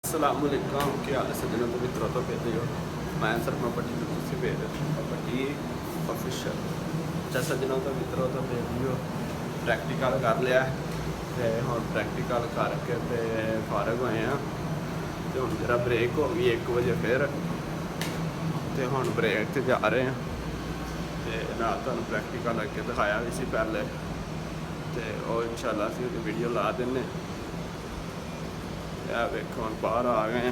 अस्सलामुअलैकुम क्या हाल है सज्जनों तो मित्रों तो कहते हो मैं सरमद भट्टी तो तुसी भेज भट्टी ऑफिशियल अच्छा सज्जनों तो मित्रों तो भेज लियो प्रैक्टिकल कर लिया ते हुण प्रैक्टिकल करके ते फारग होए हैं तो हुण जरा ब्रेक हो गई 1 बजे फिर ते हुण ब्रेक ते जा रहे हैं ते नाल तुहानूं प्रैक्टिकल अगे दिखाया भी सी पहले ते ओह इंशाल्लाह असीं ओहदी वीडियो ला दिन्ने वेखो हम बाहर आ गए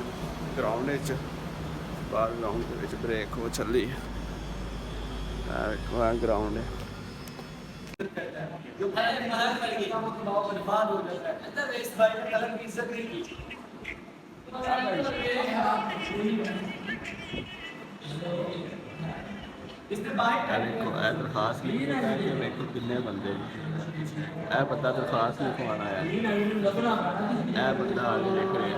ग्राउंड बाहर ग्राउंड के ब्रेक हो चली वेखो ग्राउंड दरखास्त देखो किन्ने बंदे ए बंदा दरखास्त लिखवाना है ए बंदा आगे लिख रहे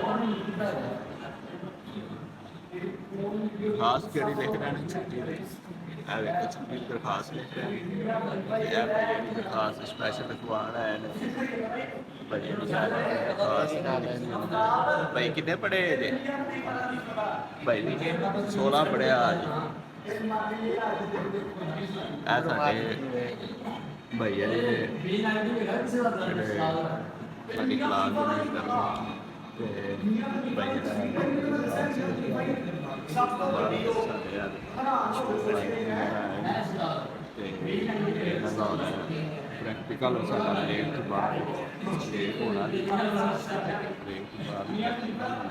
दरखास्त केड़ी लिख रहे हैं छुट्टी देखो छुट्टी दरखास्त लिख रहे हैं दरखास्त स्पैशल लिखवाना है भाई किन्ने पढ़े जे भाई 16 पढ़िया आज भैया साड़ी क्लास प्रैक्टिकल साडा ब्रेक तो बाद ब्रेक होना ब्रेक तो बाद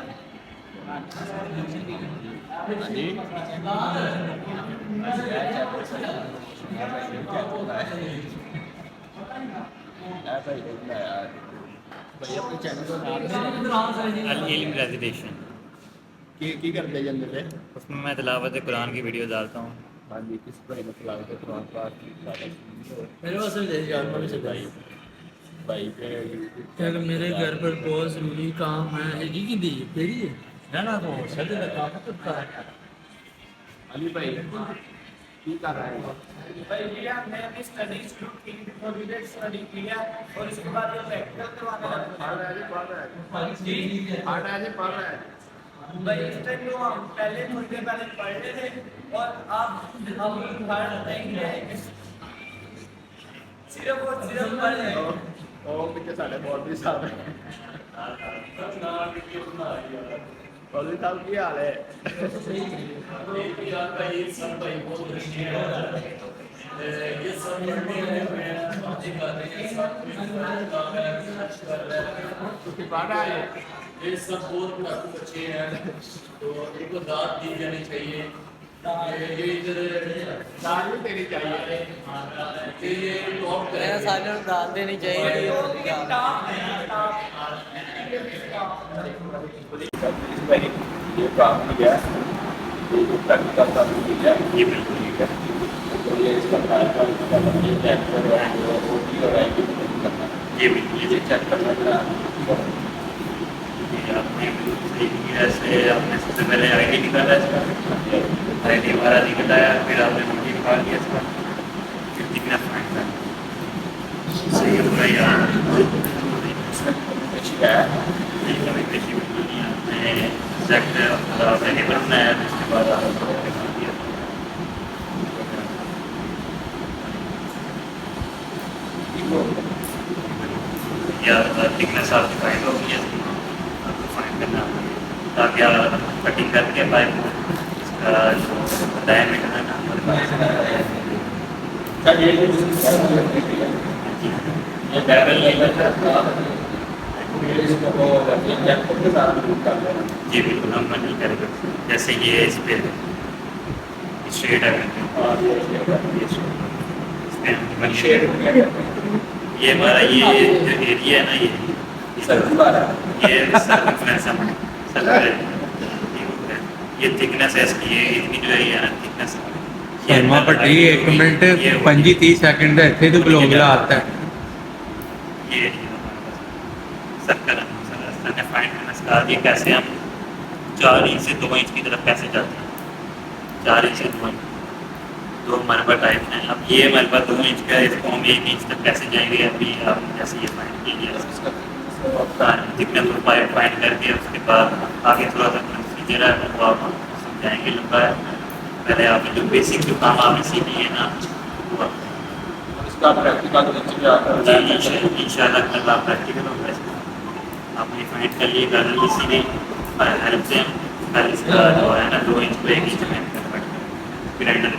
जी रेजिडेशन की करते जल्दी पे उसमें मैं तिलावत कुरान की वीडियो डालता हूँ। हाँ जी किस भाई ने तिलावत कुरान पाक की मेरे पास भी दे यार मैं भी भाई भाई पे क्या कि मेरे घर पर बहुत ज़रूरी काम है ये की दी तेरी है ना तो सदे का काम तो कर अली भाई की कर रहा है भाई भैया मैं अपनी स्टडी शुरू की और रिलेट स्टडी किया और इसके बाद ये प्रैक्टिकल करवाना है भाई इस टाइम जो हम पहले थोड़ी देर पहले पढ़ रहे थे और आप हम पढ़ देंगे सिर्फ और सिर्फ पढ़ रहे हो ਉਹ ਪਿੱਛੇ ਸਾਡੇ ਬੋਡੀ ਸਾਹਿਬ ਬੋਡੀ ਸਾਹਿਬ ਕੀ ਹਾਲ ਹੈ ये सब पढ़ने में बातें कर रहे हैं सब ਤੁਸੀਂ ਪੜ੍ਹ ਆਏ ये सब बहुत पढ़ाकू बच्चे हैं तो इनको दाद दी जानी चाहिए ये इधर दाल भी देनी चाहिए ये टॉप करें सारे दाद देनी चाहिए ये काम किया प्रैक्टिकल का भी किया ये बिल्कुल ठीक है तो ये इसका कार्यक्रम इसका ये चेक कर रहा है वो भी हो रहा है कि करना ये बिल्कुल ये चेक करना है आपने सही किया से आपने सबसे पहले आईडी निकाला इसका आईडी हमारा निकलाया फिर आपने मोटी निकाल दिया इसका फिर कितना फाइन था सही होगा यार अच्छी है नहीं कभी पेशी बिल्कुल नहीं आपने एग्जैक्ट वेरिएबल बनाया इसके बाद आपने निकाल दिया यार थिकनेस आपकी फाइन हो गई है करना ताकि आप कटिंग करके पाइप इसका जो डायमीटर है ना ये बैरल लेवल है जी बिल्कुल हम नहीं करेंगे जैसे ये इस पर शेड है ये हमारा ये जो एरिया है ना ये ये थिकनेस है इसकी ये इतनी जो है ये ना थिकनेस शर्मा भट्टी 1 मिनट 25-30 सेकंड ਦਾ ਇੱਥੇ ਤੋਂ ਬਲੌਗ ਲਾਤਾ ये सर्कल ने फाइंड करना सिखा दिया कैसे हम 4 इंच से 2 इंच की तरफ कैसे जाते हैं 4 इंच से 2 इंच दो हमारे पास टाइप हैं अब ये हमारे पास 2 इंच का है इसको हम 1 इंच तक कैसे जाएंगे अभी आप जैसे ये फाइंड कीजिए थिकनेस ऑफ पाइप फाइंड करके उसके बाद आगे थोड़ा सा प्रोसीजर है वो आप समझाएंगे लंबा है। पहले आपने जो बेसिक जो काम आपने सीखी है ना वो इसका प्रैक्टिकल इंशाल्लाह कल आप प्रैक्टिकल होगा इसका। आपने फाइंड कर लिए कर ली किसी ने हेल्प से कल इसका जो है ना 2 इंच को 1 इंच में कन्वर्ट कर फिर एंडर